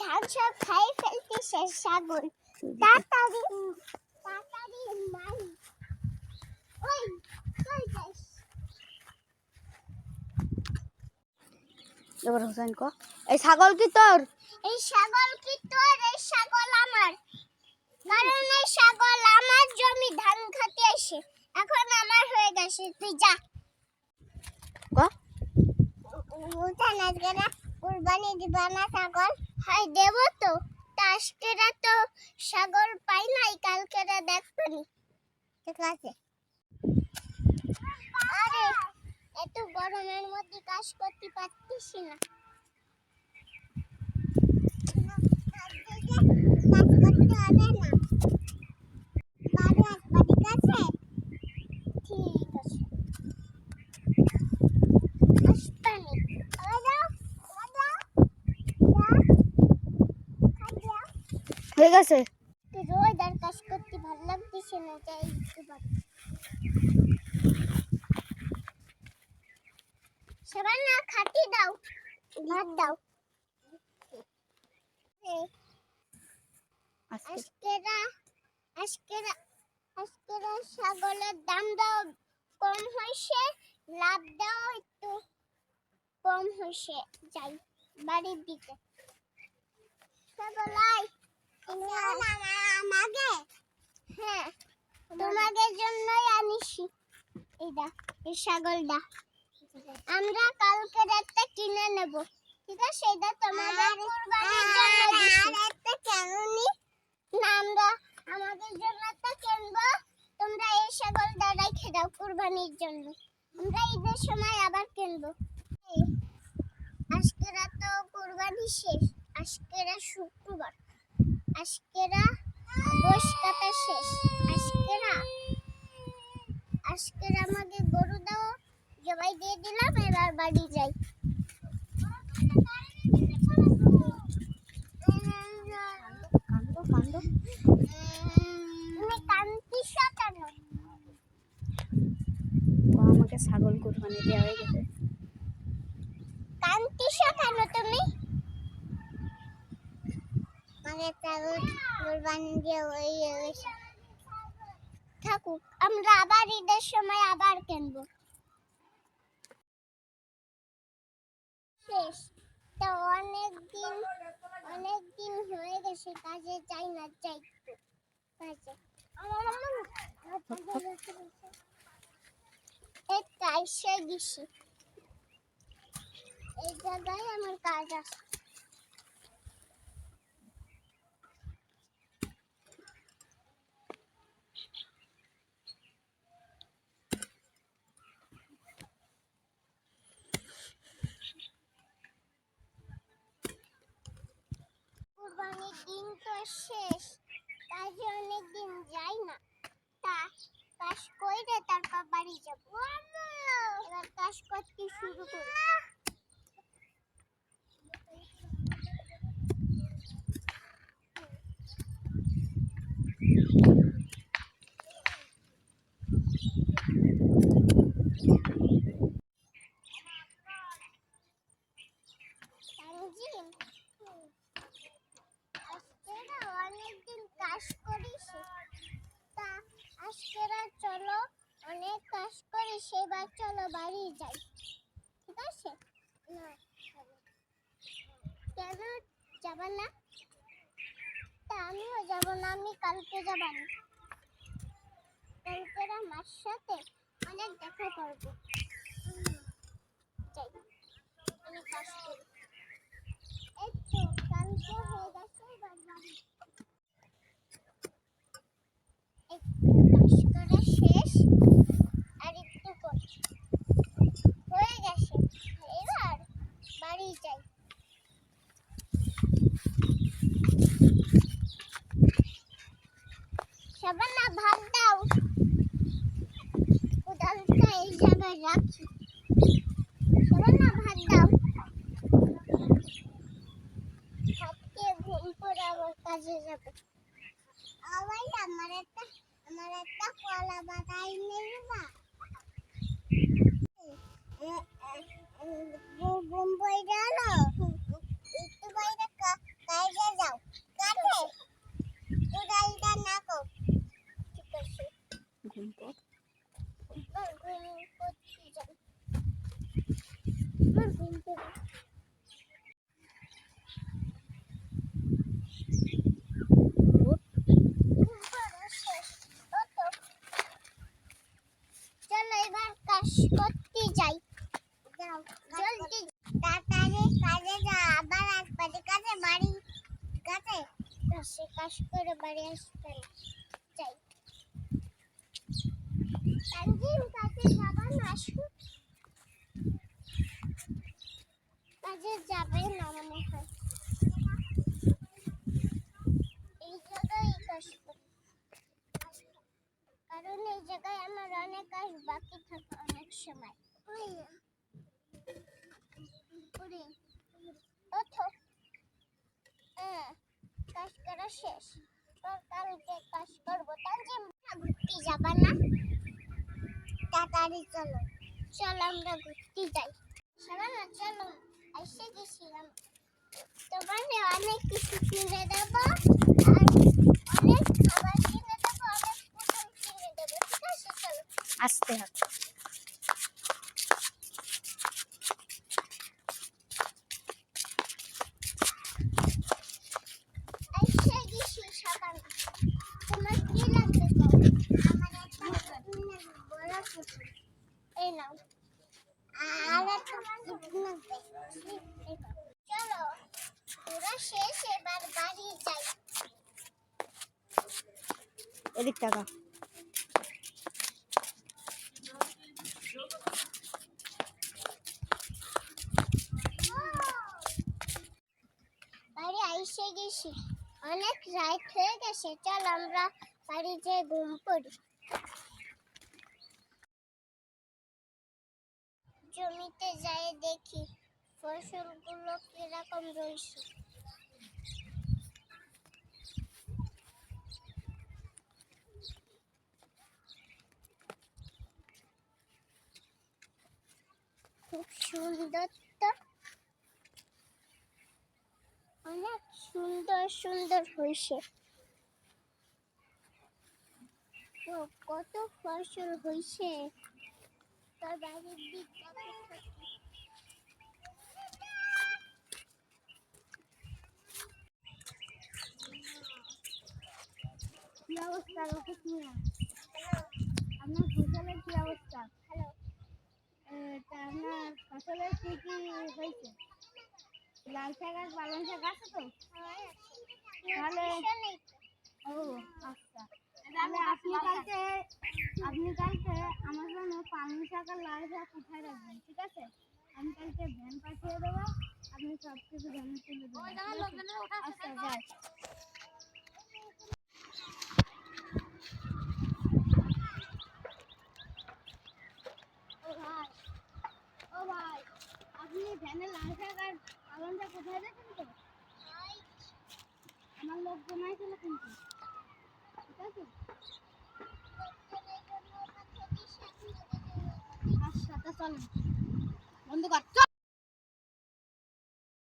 ধান সব খাই ফেলতেছে ছাগল। তাড়াতাড়ি তাড়াতাড়ি মারি। ওই কই যাস? এবার হোসেন কো, এই ছাগল কি তোর? এই ছাগল কি তোর? এই ছাগল আমার। কারণ এই ছাগল আমার জমি ধান খেতে আসে, এখন আমার হয়ে গেছে, তুই যা। কো উঠান আজকে না কুরবানি দিবা না ছাগল? হয় দেব তো, আজকেরা তো ছাগল পাই নাই, কালকেরা দেখবনি। ঠিক আছে। আরে এত গরমের মধ্যে কাজ করতে পারতেছি না। কাজ করতে হবে না, বাড়ি আসবা, ঠিক আছে? ঠিক আছে, আসবানি। হয়ে গেছে। রোজ আর কাজ করতে ভালো লাগতেছে না, যাই একটু বাড়ি। সবার না খাতি দাও, ভাত দাও। আজকেরা আজকেরা আজকেরা ছাগলের দাম দাও কম হইছে, লাভ দাও একটু কম হইছে, যাই বাড়ির দিকে। ছাগলাই আমাকে, হ্যাঁ তোমাদের জন্যই আনিছি। এইটা এই ছাগলটা আমরা কালকে রাতে কিনে নেব, ঠিক আছে? এটা তোমাদের কুরবানির জন্য দিছি। আর একটা কেননি না, আমরা আমাদের জন্য তো কিনবো, তোমরা এই ছাগলটা রেখে দাও কুরবানির জন্য, আমরা ঈদের সময় আবার কিনবো। আজকেরা তো কুরবানি শেষ, আজকেরা শুক্রবার, আজকেরা গোশ কাটা শেষ, আজকেরা আমাকে গরু দাও, জবাই দিয়ে দিলাম, এবার বাড়ি যাই। তুমি কান্দিস কেন? আমাকে ছাগল কুরবানি দেওয়া হয়ে গেছে। কান্দিস কেন তুমি? আমাকে ছাগল কুরবানি দিয়ে হয়ে গেছে, থাকুক, আমরা আবার ঈদের সময় আবার কিনবো। শেষ তো, অনেকদিন হয়ে গেছে, কাজে যাই না, যাই একটু কাজে। এই কাজে গেছি, এই জায়গায় আমার কাজ আছে। কুরবানির দিন তো শেষ, কাজে অনেকদিন যাই না, তা কাজ করে তারপর বাড়ি যাবো। এবার কাজ করতে শুরু করি। আজকেরা অনেকদিন কাজ করিস, তা আজকেরা চলো অনেক কাজ করি, সেবার চলো বাড়ি যাই, ঠিক আছে? না কেন যাবা না? তা আমিও যাব না, আমি কালকে যাবা না, কালকে আমার সাথে অনেক দেখা করবো। যাই, আমি কাজ করি। এই তো কালকে হয়ে গেছে, এবার বাড়ি। একটু কাজ করা শেষ, আর একটু করি, হয়ে গেছে, এবার বাড়ি যাই। সবার না ভাত দাও, কোদালটা এই জায়গায় রাখি, সবার না ভাত দাও। ভাত খেয়ে ঘুম পড়ে আবার কাজে যাবে। আবার আমার একটা কলা বাদাই নেই বা ঘুম পড়ে গেল, একটু বাইরে কাজে কাজ করে বাড়ি আসবে না। যাই তানজিম, কাজে যাবা না? আসো। কাজে যাবে না মনে হয়, এই জায়গায় কাজ করে। কারণ এই জায়গায় আমার অনেক কাজ বাকি থাকে অনেক সময়। ওরে, ওঠো। কাজ করা শেষ, তোর কালকে কাজ করবো। তানজিম, ঘুরতে যাবা না? তাড়াতাড়ি চলো, চলো আমরা ঘুরতে যাই। শাবানা চলো, এসে গেছিলাম। তোমাকে অনেক কিছু কিনে দেবো, আর অনেক খাবার কিনে দেবো, অনেক পুতুল কিনে দেবো। ঠিক আছে, চলো। আসতে হবে। এসে গেছি শাবানা। তোমার কি লাগবে গো? আমার একটা বড় পুতুল, এই নাও। আর একটা কিডন্যাপ দেখছি, এই নাও। চলো, পুরো শেষ, এবার বাড়ি যাই। এদিক টাকা। বাড়ি আইসে গেছি, অনেক রাত হয়ে গেছে। চল আমরা বাড়ি যেয়ে ঘুম পড়ি। জমিতে যাই দেখি ফসলগুলো কিরকম রয়েছে। খুব সুন্দর তো, অনেক সুন্দর সুন্দর হয়েছে। তো কত ফসল হয়েছে, তোর বাড়ির দিকটা থাকি। কি অবস্থা রফিক মিয়া? আপনার ফসলের কি অবস্থা? হ্যালো, তা আপনার ফসলের কি কি হয়েছে? লাল শাক আর পালং শাক আছে তো? তাহলে ও আচ্ছা, তাহলে আপনি কালকে আমার জন্য পালং শাক আর লাল শাক উঠায় রাখবেন, ঠিক আছে? আমি কালকে ভ্যান পাঠিয়ে দেবো, আপনি সব কিছু ভ্যানে তুলে দেবেন। আচ্ছা যাই। ও ভাই, আপনি ভ্যানে লাল শাক আর পালং শাক কোথায় দেখেন তো? আমার লোকজন আইছিল কিন্তু, ঠিক আছে? আচ্ছা, তা চলেন, বন্ধ কর।